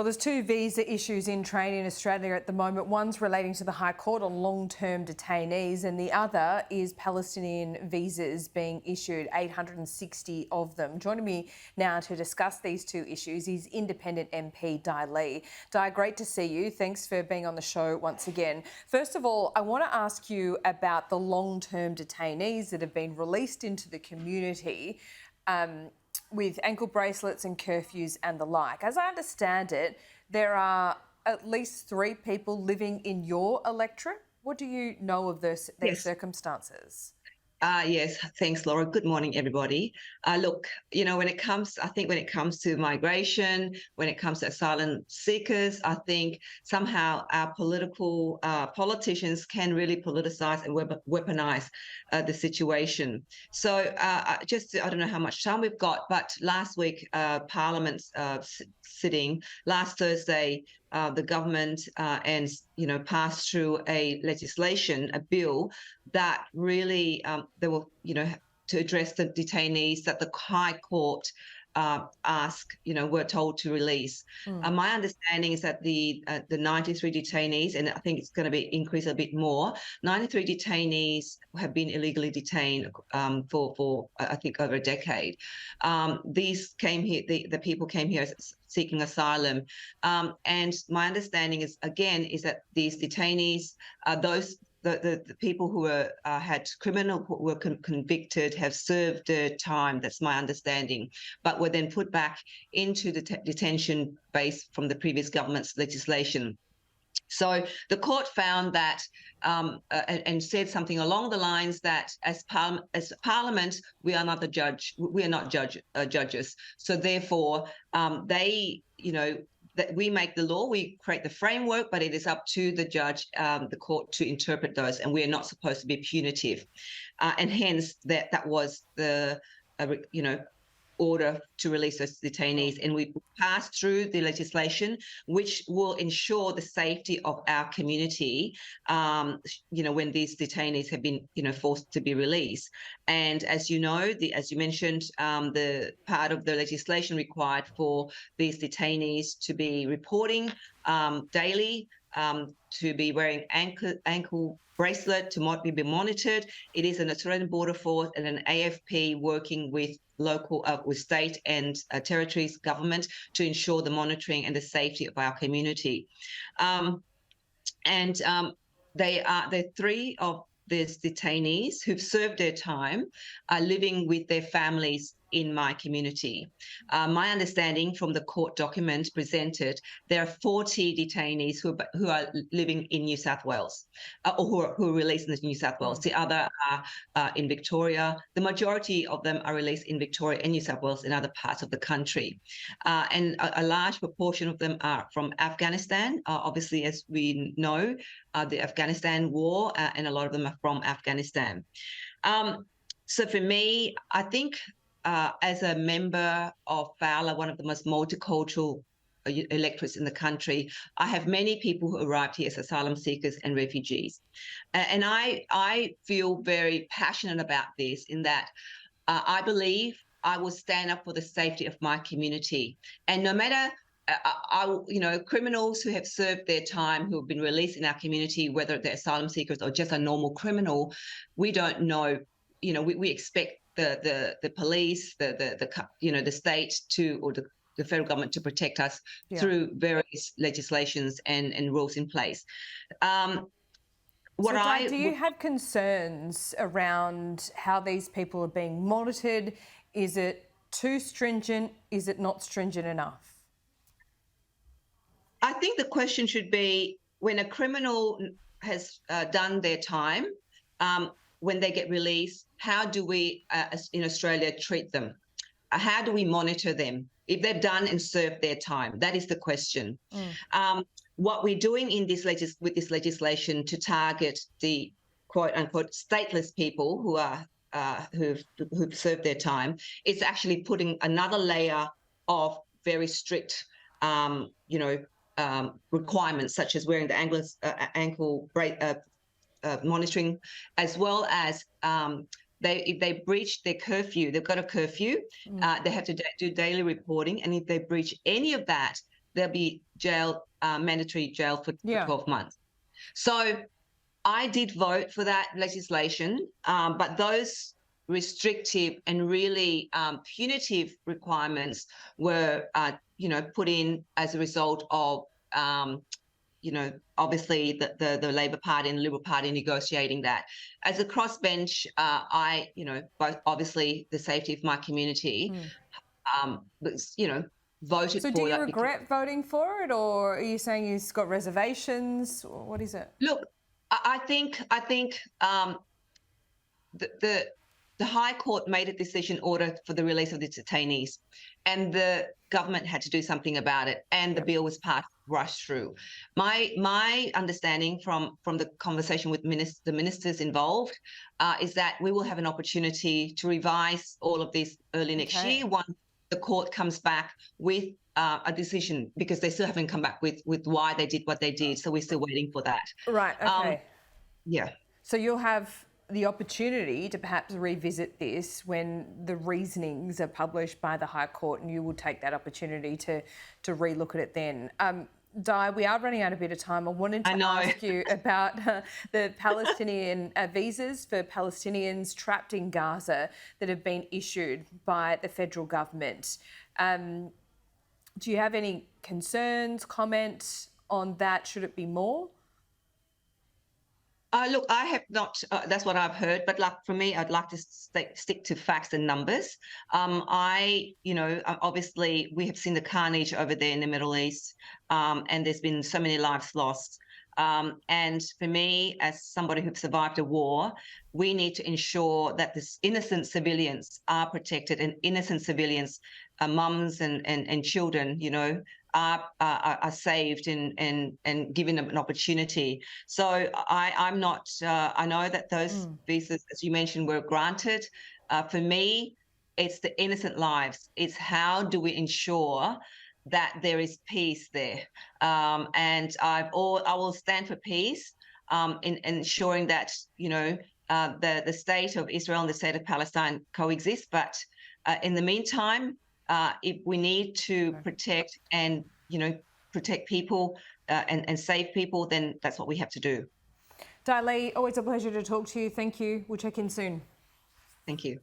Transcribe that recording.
Well, there's two visa issues in train in Australia at the moment. One's relating to the High Court on long-term detainees, and the other is Palestinian visas being issued, 860 of them. Joining me now to discuss these two issues is Independent MP Di Lee. Di, great to see you. Thanks for being on the show once again. First of all, I want to ask you about the long-term detainees that have been released into the community. With ankle bracelets and curfews and the like. As I understand it, there are at least 3 people living in your electorate. What do you know of these Yes. circumstances? Yes. Thanks, Laura. Good morning, everybody. Look, when it comes to migration, when it comes to asylum seekers, I think somehow our politicians can really politicize and weaponize the situation. So I don't know how much time we've got, but last week, Parliament's sitting, last Thursday, the government passed through a bill that really they were, to address the detainees that the High Court were told to release. My understanding is that the 93 detainees, and I think it's going to be increased a bit more, 93 detainees have been illegally detained for I think over a decade. These came here, the people came here seeking asylum, and my understanding is that these detainees, the people who were convicted, have served their time. That's my understanding, but were then put back into the detention base from the previous government's legislation. So the court found that and said something along the lines that as Parliament, we are not the judge. We are not judges. So therefore, that we make the law, we create the framework, but it is up to the judge, the court, to interpret those, and we are not supposed to be punitive. And hence that was the order to release those detainees, and we passed through the legislation which will ensure the safety of our community when these detainees have been forced to be released. And as you mentioned, the part of the legislation required for these detainees to be reporting daily, to be wearing ankle bracelet, to be monitored. It is an Australian Border Force and an AFP working with local, with state and territories government to ensure the monitoring and the safety of our community. The 3 of these detainees who've served their time are living with their families in my community. My understanding from the court document presented, there are 40 detainees who are living in New South Wales, or who are released in New South Wales. The other are in Victoria. The majority of them are released in Victoria and New South Wales and other parts of the country. And a large proportion of them are from Afghanistan. Obviously, as we know, the Afghanistan war, and a lot of them are from Afghanistan. So for me, I think as a member of Fowler, one of the most multicultural electorates in the country, I have many people who arrived here as asylum seekers and refugees. And I feel very passionate about this, in that I believe I will stand up for the safety of my community. And no matter criminals who have served their time, who have been released in our community, whether they're asylum seekers or just a normal criminal, we don't know. We expect the police, the state or the federal government to protect us through various legislations and rules in place. Do you have concerns around how these people are being monitored? Is it too stringent? Is it not stringent enough? I think the question should be, when a criminal has done their time, when they get released, how do we in Australia treat them? How do we monitor them if they've done and served their time? That is the question. What we're doing with this legislation to target the quote unquote stateless people who've served their time, is actually putting another layer of very strict requirements, such as wearing the ankle monitoring, as well as if they breach their curfew, they've got a curfew, they have to do daily reporting, and if they breach any of that, there'll be jail, mandatory jail for Yeah. 12 months. So I did vote for that legislation, but those restrictive and really punitive requirements were, put in as a result of, obviously the Labor Party and the Liberal Party negotiating that. As a crossbench, both obviously the safety of my community, voted So do for you that. regret voting for it, or are you saying you've got reservations? What is it? Look, I think the High Court made a decision order for the release of the detainees, and the government had to do something about it, and the bill was passed, rushed through. My understanding from the conversation with the ministers involved is that we will have an opportunity to revise all of this early next year once the court comes back with a decision, because they still haven't come back with why they did what they did. So we're still waiting for that. Right. Okay. Yeah. So you'll have the opportunity to perhaps revisit this when the reasonings are published by the High Court, and you will take that opportunity to relook at it then. Di, we are running out a bit of time. I wanted to ask you about the Palestinian visas for Palestinians trapped in Gaza that have been issued by the federal government. Do you have any concerns, comments on that? Should it be more? Look, I have not, that's what I've heard, but like for me, I'd like to stick to facts and numbers. Obviously we have seen the carnage over there in the Middle East, and there's been so many lives lost. And for me, as somebody who survived a war, we need to ensure that this innocent civilians are protected, and innocent civilians, mums and children, are saved and given an opportunity. So I'm not. I know that those visas, as you mentioned, were granted. For me, it's the innocent lives. It's how do we ensure that there is peace there, and I will stand for peace, in ensuring that the state of Israel and the state of Palestine coexist. But in the meantime, if we need to protect and protect people and save people, then that's what we have to do. Di Lee, always a pleasure to talk to you. Thank you. We'll check in soon. Thank you.